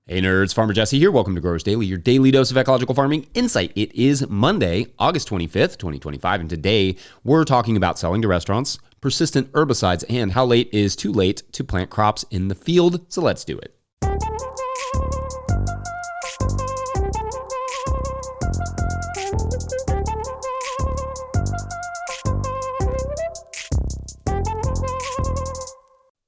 Hey nerds, Farmer Jesse here. Welcome to Growers Daily, your daily dose of ecological farming insight. It is Monday, August 25th, 2025, and today we're talking about selling to restaurants, persistent herbicides, and how late is too late to plant crops in the field. So let's do it.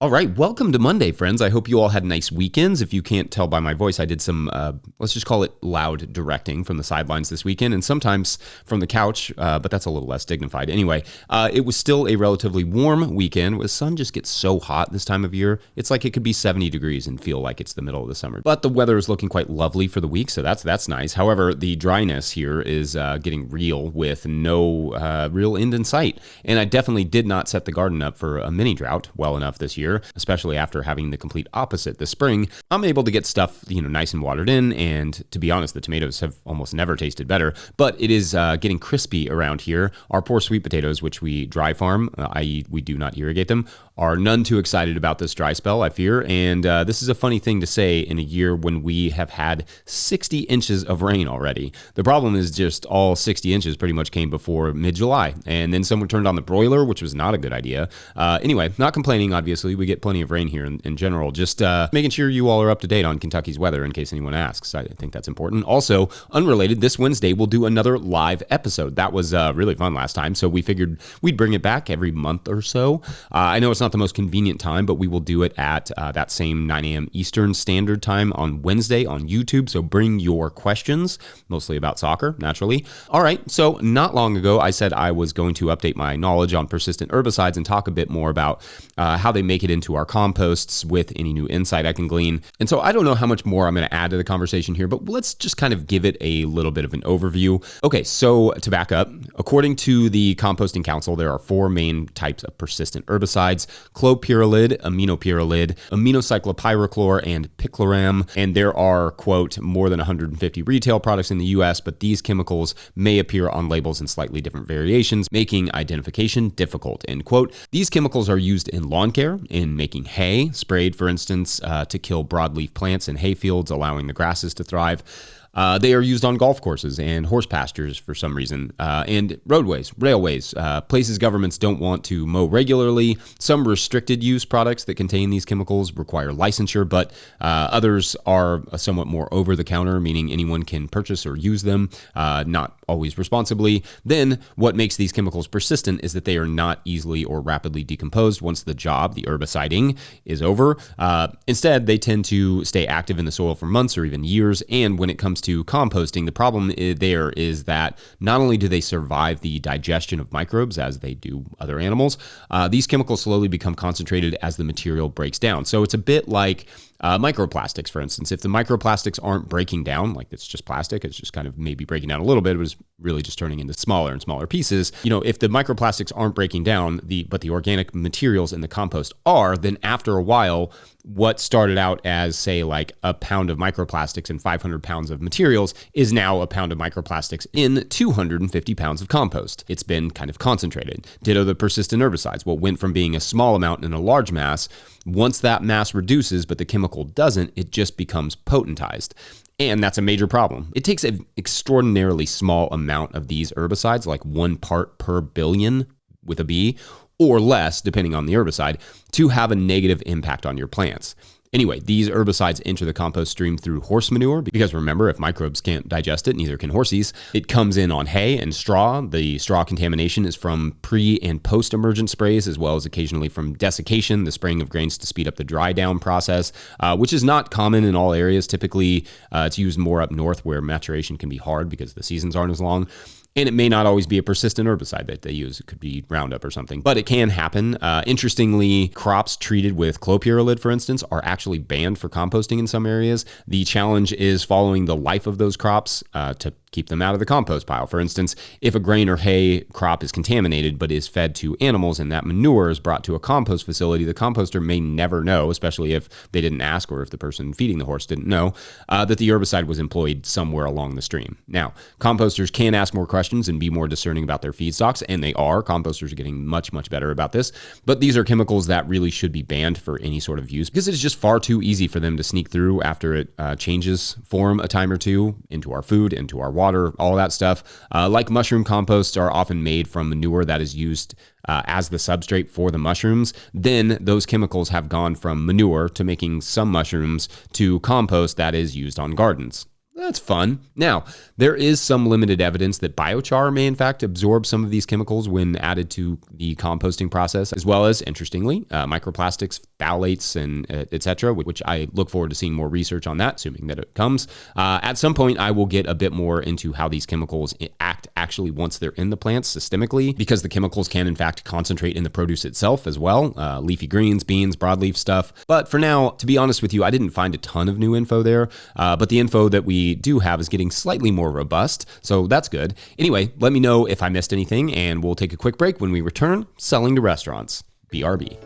All right, welcome to Monday, friends. I hope you all had nice weekends. If you can't tell by my voice, I did some, let's just call it loud directing from the sidelines this weekend, and sometimes from the couch, but that's a little less dignified. Anyway, it was still a relatively warm weekend. The sun just gets so hot this time of year. It's like it could be 70 degrees and feel like it's the middle of the summer. But the weather is looking quite lovely for the week, so that's nice. However, the dryness here is getting real with no real end in sight. And I definitely did not set the garden up for a mini drought well enough this year, especially after having the complete opposite this spring. I'm able to get stuff, nice and watered in, and to be honest, the tomatoes have almost never tasted better, but it is getting crispy around here. Our poor sweet potatoes, which we dry farm, i.e. we do not irrigate them, are none too excited about this dry spell, I fear, and this is a funny thing to say in a year when we have had 60 inches of rain already. The problem is just all 60 inches pretty much came before mid-July, and then someone turned on the broiler, which was not a good idea. Anyway, not complaining, obviously. We get plenty of rain here in general. Just making sure you all are up to date on Kentucky's weather in case anyone asks. I think that's important. Also, unrelated, this Wednesday we'll do another live episode. That was really fun last time, so we figured we'd bring it back every month or so. I know it's not the most convenient time, but we will do it at that same 9 a.m. Eastern Standard Time on Wednesday on YouTube, so bring your questions, mostly about soccer, naturally. All right, so not long ago, I said I was going to update my knowledge on persistent herbicides and talk a bit more about how they make it into our composts with any new insight I can glean. And so I don't know how much more I'm going to add to the conversation here, but let's just kind of give it a little bit of an overview. Okay, so to back up, according to the Composting Council, there are four main types of persistent herbicides: clopyralid, aminopyralid, aminocyclopyrachlor, and picloram. And there are, quote, more than 150 retail products in the US, but these chemicals may appear on labels in slightly different variations, making identification difficult, end quote. These chemicals are used in lawn care, in making hay, sprayed, for instance, to kill broadleaf plants in hay fields, allowing the grasses to thrive. They are used on golf courses and horse pastures for some reason, and roadways, railways, places governments don't want to mow regularly. Some restricted use products that contain these chemicals require licensure, but others are somewhat more over the counter, meaning anyone can purchase or use them, not always responsibly. Then what makes these chemicals persistent is that they are not easily or rapidly decomposed once the job, the herbiciding, is over. Instead, they tend to stay active in the soil for months or even years, and when it comes to composting, the problem there is that not only do they survive the digestion of microbes as they do other animals, these chemicals slowly become concentrated as the material breaks down. So it's a bit like microplastics, for instance. If the microplastics aren't breaking down, like it's just plastic, it's just kind of maybe breaking down a little bit, it was really just turning into smaller and smaller pieces. If the microplastics aren't breaking down, but the organic materials in the compost are, then after a while, what started out as, say, like a pound of microplastics and 500 pounds of materials is now a pound of microplastics in 250 pounds of compost. It's been kind of concentrated. Ditto the persistent herbicides. What went from being a small amount in a large mass, once that mass reduces, but the chemical doesn't, it just becomes potentized. And that's a major problem. It takes an extraordinarily small amount of these herbicides, like 1 part per billion with a B, or less, depending on the herbicide, to have a negative impact on your plants. Anyway, these herbicides enter the compost stream through horse manure because remember, if microbes can't digest it, neither can horses. It comes in on hay and straw. The straw contamination is from pre- and post-emergent sprays, as well as occasionally from desiccation, the spraying of grains to speed up the dry down process, which is not common in all areas. Typically, it's used more up north where maturation can be hard because the seasons aren't as long. And it may not always be a persistent herbicide that they use. It could be Roundup or something, but it can happen. Interestingly, crops treated with clopyralid, for instance, are actually banned for composting in some areas. The challenge is following the life of those crops to keep them out of the compost pile. For instance, if a grain or hay crop is contaminated but is fed to animals and that manure is brought to a compost facility, the composter may never know, especially if they didn't ask or if the person feeding the horse didn't know, that the herbicide was employed somewhere along the stream. Now, composters can ask more questions and be more discerning about their feedstocks, and they are. Composters are getting much, much better about this, but these are chemicals that really should be banned for any sort of use because it's just far too easy for them to sneak through after it changes form a time or two into our food, into our water, all that stuff. Like mushroom composts are often made from manure that is used as the substrate for the mushrooms. Then those chemicals have gone from manure to making some mushrooms to compost that is used on gardens. That's fun. Now, there is some limited evidence that biochar may in fact absorb some of these chemicals when added to the composting process, as well as, interestingly, microplastics, phthalates, and etc., which I look forward to seeing more research on that, assuming that it comes. At some point, I will get a bit more into how these chemicals act actually once they're in the plants systemically, because the chemicals can in fact concentrate in the produce itself as well, leafy greens, beans, broadleaf stuff. But for now, to be honest with you, I didn't find a ton of new info there, but the info that we do have is getting slightly more robust, so that's good. Anyway, let me know if I missed anything, and we'll take a quick break. When we return, selling to restaurants. BRB.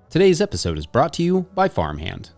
Today's episode is brought to you by Farmhand.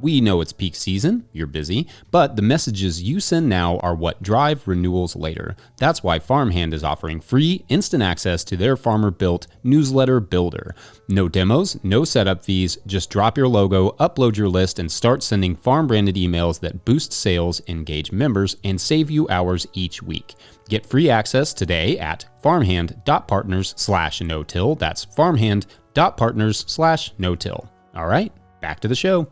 We know it's peak season, you're busy, but the messages you send now are what drive renewals later. That's why Farmhand is offering free, instant access to their farmer-built newsletter builder. No demos, no setup fees, just drop your logo, upload your list, and start sending farm-branded emails that boost sales, engage members, and save you hours each week. Get free access today at farmhand.partners/no-till. That's farmhand.partners/no-till. All right, back to the show.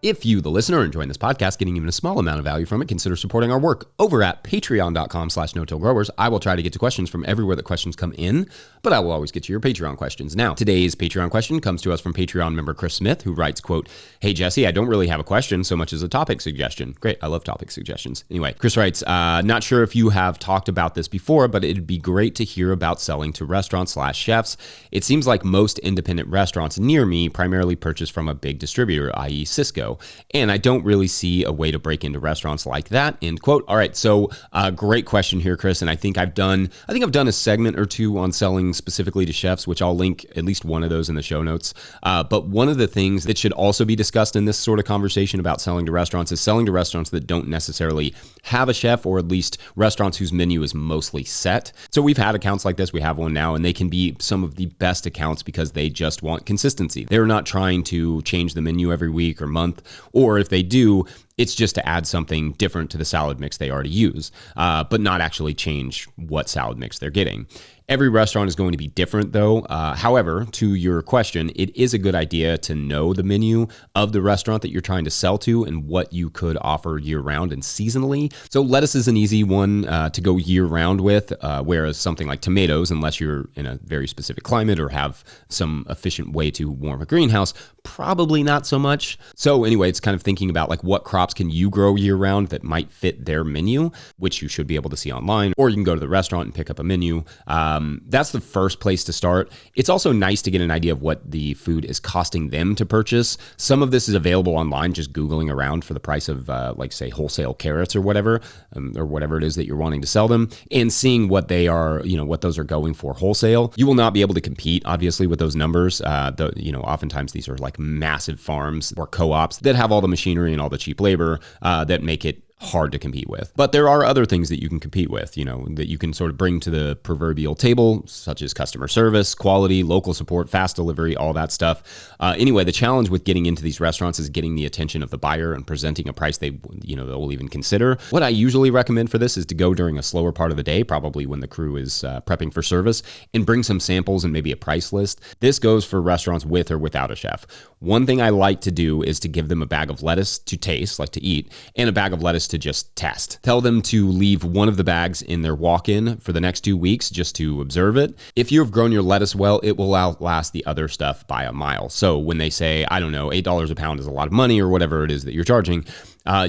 If you, the listener, are enjoying this podcast, getting even a small amount of value from it, consider supporting our work over at patreon.com/no-till-growers. I will try to get to questions from everywhere that questions come in, but I will always get to your Patreon questions. Now, today's Patreon question comes to us from Patreon member Chris Smith, who writes, quote, "Hey, Jesse, I don't really have a question so much as a topic suggestion." Great. I love topic suggestions. Anyway, Chris writes, not sure if you have talked about this before, but it'd be great to hear about selling to restaurants/chefs. It seems like most independent restaurants near me primarily purchase from a big distributor, i.e. Cisco. And I don't really see a way to break into restaurants like that, end quote. All right, so great question here, Chris. And I think I've done a segment or two on selling specifically to chefs, which I'll link at least one of those in the show notes. But one of the things that should also be discussed in this sort of conversation about selling to restaurants is selling to restaurants that don't necessarily have a chef, or at least restaurants whose menu is mostly set. So we've had accounts like this. We have one now, and they can be some of the best accounts because they just want consistency. They're not trying to change the menu every week or month, or if they do, it's just to add something different to the salad mix they already use, but not actually change what salad mix they're getting. Every restaurant is going to be different though. However, to your question, it is a good idea to know the menu of the restaurant that you're trying to sell to and what you could offer year round and seasonally. So lettuce is an easy one to go year round with, whereas something like tomatoes, unless you're in a very specific climate or have some efficient way to warm a greenhouse, probably not so much. So anyway, it's kind of thinking about like what crops can you grow year round that might fit their menu, which you should be able to see online, or you can go to the restaurant and pick up a menu. That's the first place to start. It's also nice to get an idea of what the food is costing them to purchase. Some of this is available online, just Googling around for the price of like say wholesale carrots or whatever it is that you're wanting to sell them, and seeing what they are, what those are going for wholesale. You will not be able to compete obviously with those numbers. Oftentimes these are like massive farms or co-ops that have all the machinery and all the cheap labor that make it hard to compete with. But there are other things that you can compete with, that you can sort of bring to the proverbial table, such as customer service, quality, local support, fast delivery, all that stuff. Anyway, the challenge with getting into these restaurants is getting the attention of the buyer and presenting a price they will even consider. What I usually recommend for this is to go during a slower part of the day, probably when the crew is prepping for service, and bring some samples and maybe a price list. This goes for restaurants with or without a chef. One thing I like to do is to give them a bag of lettuce to taste, like to eat, and a bag of lettuce to just test. Tell them to leave one of the bags in their walk-in for the next 2 weeks just to observe it. If you have grown your lettuce well, it will outlast the other stuff by a mile. So when they say, I don't know, $8 a pound is a lot of money or whatever it is that you're charging,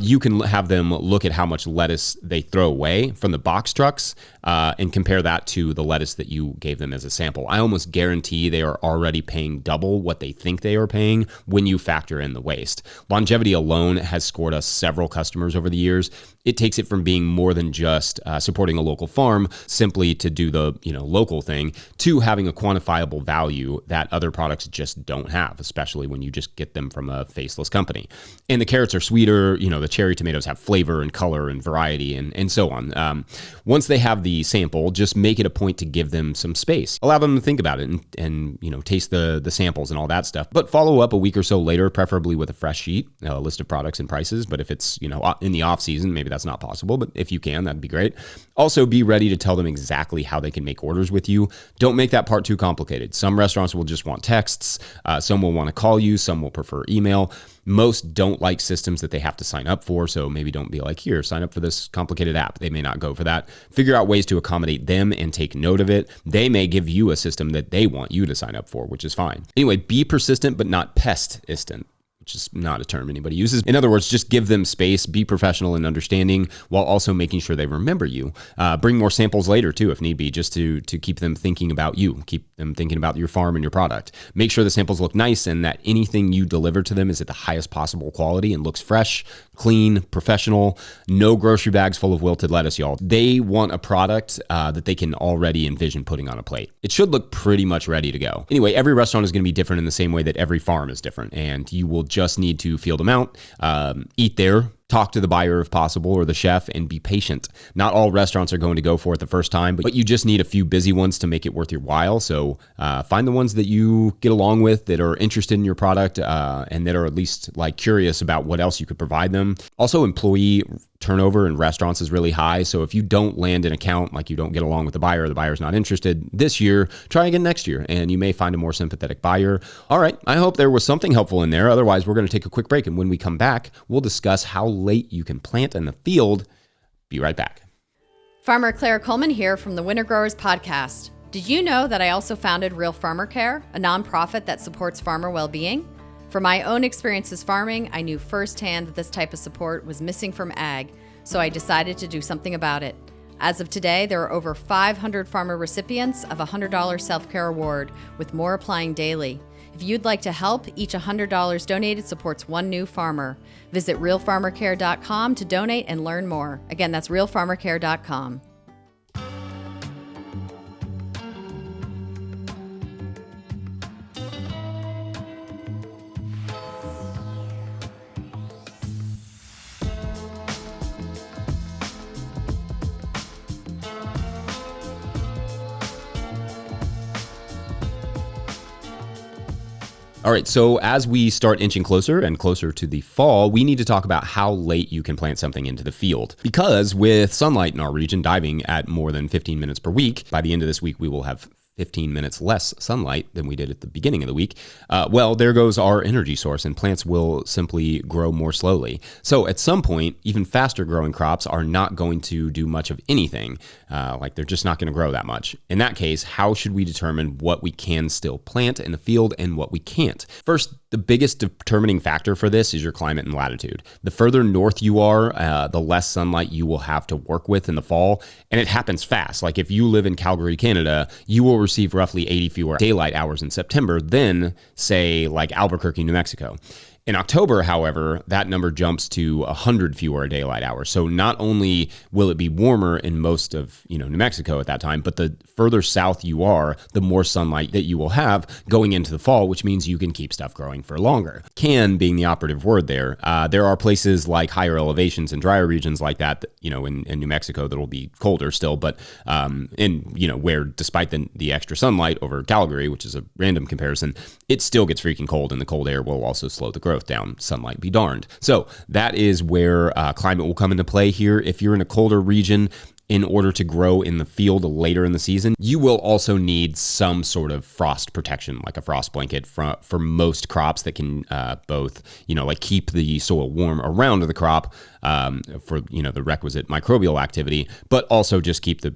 you can have them look at how much lettuce they throw away from the box trucks and compare that to the lettuce that you gave them as a sample. I almost guarantee they are already paying double what they think they are paying when you factor in the waste. Longevity alone has scored us several customers over the years. It takes it from being more than just supporting a local farm simply to do the local thing to having a quantifiable value that other products just don't have, especially when you just get them from a faceless company. And the carrots are sweeter. The cherry tomatoes have flavor and color and variety and so on. Once they have the sample, just make it a point to give them some space. Allow them to think about it and taste the samples and all that stuff. But follow up a week or so later, preferably with a fresh sheet, a list of products and prices. But if it's in the off season, maybe that's not possible. But if you can, that'd be great. Also, be ready to tell them exactly how they can make orders with you. Don't make that part too complicated. Some restaurants will just want texts. Some will want to call you. Some will prefer email. Most don't like systems that they have to sign up for, so maybe don't be like, here, sign up for this complicated app. They may not go for that. Figure out ways to accommodate them and take note of it. They may give you a system that they want you to sign up for, which is fine. Anyway, be persistent but not pestistent, which is not a term anybody uses. In other words, just give them space, be professional and understanding while also making sure they remember you. Bring more samples later too, if need be, just to keep them thinking about you, keep them thinking about your farm and your product. Make sure the samples look nice and that anything you deliver to them is at the highest possible quality and looks fresh, clean, professional. No grocery bags full of wilted lettuce, y'all. They want a product that they can already envision putting on a plate. It should look pretty much ready to go. Anyway, every restaurant is going to be different in the same way that every farm is different, and you will just need to feel them out, eat there, talk to the buyer if possible or the chef, and be patient. Not all restaurants are going to go for it the first time, but you just need a few busy ones to make it worth your while. So find the ones that you get along with, that are interested in your product, and that are at least curious about what else you could provide them. Also, employee turnover in restaurants is really high. So if you don't land an account, you don't get along with the buyer, or the buyer's not interested this year, try again next year and you may find a more sympathetic buyer. All right, I hope there was something helpful in there. Otherwise, we're going to take a quick break. And when we come back, we'll discuss how late you can plant in the field. Be right back. Farmer Claire Coleman here from the Winter Growers Podcast. Did you know that I also founded Real Farmer Care, a nonprofit that supports farmer well-being? From my own experiences farming, I knew firsthand that this type of support was missing from ag, so I decided to do something about it. As of today, there are over 500 farmer recipients of a $100 self-care award, with more applying daily. If you'd like to help, each $100 donated supports one new farmer. Visit realfarmercare.com to donate and learn more. Again, that's realfarmercare.com. All right, so as we start inching closer and closer to the fall, we need to talk about how late you can plant something into the field. Because with sunlight in our region diving at more than 15 minutes per week, by the end of this week, we will have 15 minutes less sunlight than we did at the beginning of the week. Well, there goes our energy source, and plants will simply grow more slowly. So at some point, even faster growing crops are not going to do much of anything. They're just not going to grow that much. In that case, how should we determine what we can still plant in the field and what we can't? First, the biggest determining factor for this is your climate and latitude. The further north you are, the less sunlight you will have to work with in the fall, and it happens fast. Like if you live in Calgary, Canada, you will receive roughly 80 fewer daylight hours in September than, say, like Albuquerque, New Mexico. In October, however, that number jumps to 100 fewer daylight hours. So not only will it be warmer in most of New Mexico at that time, but the further south you are, the more sunlight that you will have going into the fall, which means you can keep stuff growing for longer. Can being the operative word there. There are places like higher elevations and drier regions like that, in New Mexico that will be colder still, but where despite the extra sunlight over Calgary, which is a random comparison, it still gets freaking cold, and the cold air will also slow the growth growth down. Sunlight be darned. So that is where climate will come into play here. If you're in a colder region, in order to grow in the field later in the season, you will also need some sort of frost protection, like a frost blanket for most crops that can both, like keep the soil warm around the crop for, the requisite microbial activity, but also just keep the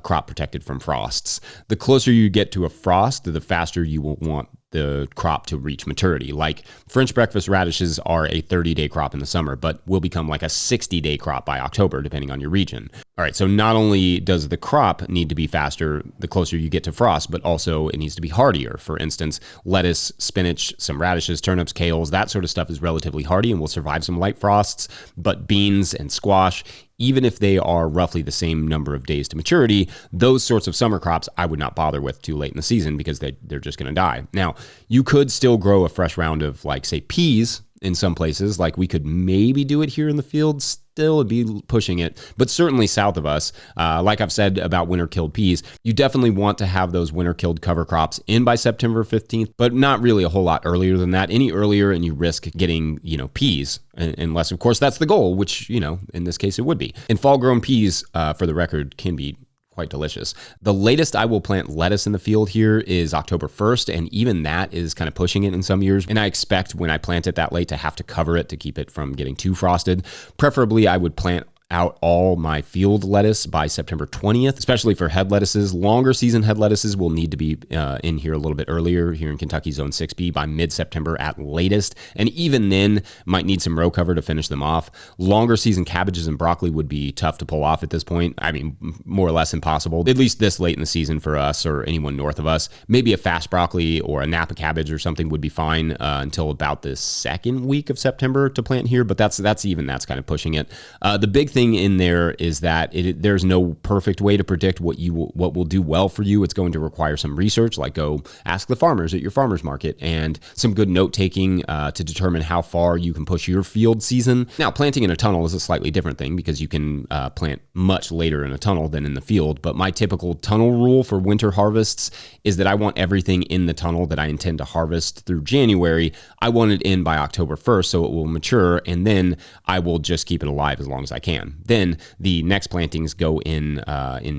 crop protected from frosts. The closer you get to a frost, the faster you will want the crop to reach maturity. Like French breakfast radishes are a 30-day crop in the summer, but will become like a 60-day crop by October, depending on your region. All right, so not only does the crop need to be faster the closer you get to frost, but also it needs to be hardier. For instance, lettuce, spinach, some radishes, turnips, kales, that sort of stuff is relatively hardy and will survive some light frosts, but beans and squash, even if they are roughly the same number of days to maturity, those sorts of summer crops I would not bother with too late in the season because they're just going to die. Now, you could still grow a fresh round of, like, say, peas in some places. Like, we could maybe do it here in the field. Still, it'd be pushing it. But certainly south of us, like I've said about winter-killed peas, you definitely want to have those winter-killed cover crops in by September 15th, but not really a whole lot earlier than that. Any earlier and you risk getting, peas, unless, of course, that's the goal, which, in this case it would be. And fall-grown peas, for the record, can be quite delicious. The latest I will plant lettuce in the field here is October 1st, and even that is kind of pushing it in some years. And I expect when I plant it that late to have to cover it to keep it from getting too frosted. Preferably, I would plant out all my field lettuce by September 20th, especially for head lettuces. Longer season head lettuces will need to be in here a little bit earlier here in Kentucky Zone 6B by mid-September at latest. And even then might need some row cover to finish them off. Longer season cabbages and broccoli would be tough to pull off at this point. I mean, more or less impossible, at least this late in the season for us or anyone north of us. Maybe a fast broccoli or a Napa cabbage or something would be fine until about the second week of September to plant here, but that's kind of pushing it. The big thing in there is that there's no perfect way to predict what will do well for you. It's going to require some research, like go ask the farmers at your farmers market, and some good note taking to determine how far you can push your field season. Now, planting in a tunnel is a slightly different thing because you can plant much later in a tunnel than in the field. But my typical tunnel rule for winter harvests is that I want everything in the tunnel that I intend to harvest through January. I want it in by October 1st so it will mature, and then I will just keep it alive as long as I can. Then the next plantings go in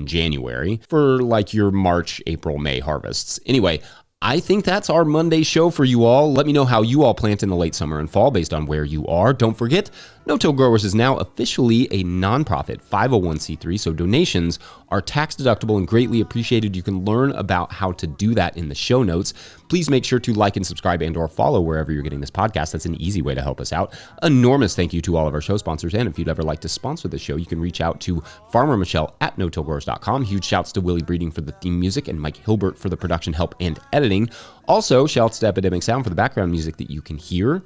January for like your March, April, May harvests. Anyway, I think that's our Monday show for you all. Let me know how you all plant in the late summer and fall based on where you are. Don't forget, No-Till Growers is now officially a nonprofit 501c3, so donations are tax deductible and greatly appreciated. You can learn about how to do that in the show notes. Please make sure to like and subscribe and or follow wherever you're getting this podcast. That's an easy way to help us out. Enormous thank you to all of our show sponsors, and if you'd ever like to sponsor the show, you can reach out to Farmer Michelle at notillgrowers.com. Huge shouts to Willie Breeding for the theme music and Mike Hilbert for the production help and editing. Also, shouts to Epidemic Sound for the background music that you can hear.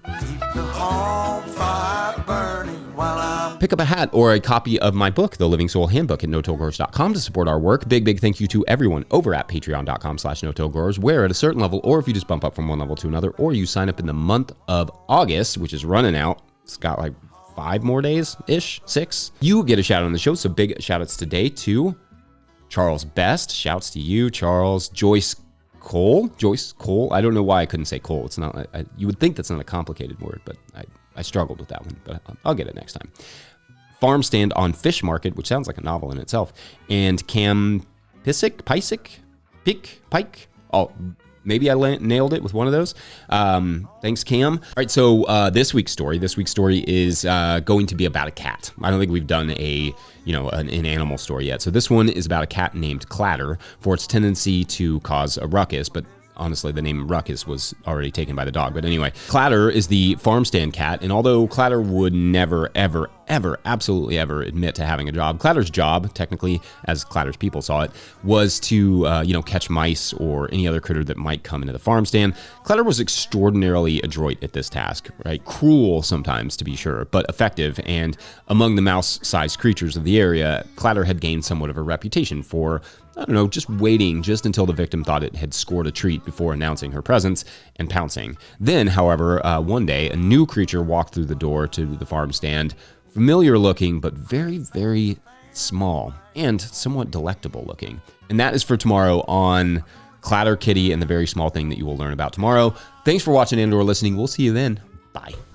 Pick up a hat or a copy of my book, The Living Soil Handbook, at notillgrowers.com to support our work. Big thank you to everyone over at patreon.com/notillgrowers, where at a certain level, or if you just bump up from one level to another, or you sign up in the month of August, which is running out. It's got like 5 more days-ish, 6. You get a shout out on the show, so big shout outs today to Charles Best. Shouts to you, Charles. Joyce Cole. I don't know why I couldn't say Cole. It's not. You would think that's not a complicated word, but I struggled with that one, but I'll get it next time. Farm Stand on Fish Market, which sounds like a novel in itself, and Cam Pike. Oh, maybe I nailed it with one of those. Thanks, Cam. All right, so this week's story is going to be about a cat. I don't think we've done an animal story yet. So this one is about a cat named Clatter for its tendency to cause a ruckus, but honestly, the name Ruckus was already taken by the dog. But anyway, Clatter is the farm stand cat. And although Clatter would never, ever, absolutely ever admit to having a job, Clatter's job, technically, as Clatter's people saw it, was to, catch mice or any other critter that might come into the farm stand. Clatter was extraordinarily adroit at this task, right? Cruel sometimes, to be sure, but effective. And among the mouse-sized creatures of the area, Clatter had gained somewhat of a reputation for, just waiting just until the victim thought it had scored a treat before announcing her presence and pouncing. Then, however, one day, a new creature walked through the door to the farm stand, familiar looking, but very, very small and somewhat delectable looking. And that is for tomorrow on Clatter Kitty and the very small thing that you will learn about tomorrow. Thanks for watching and or listening. We'll see you then. Bye.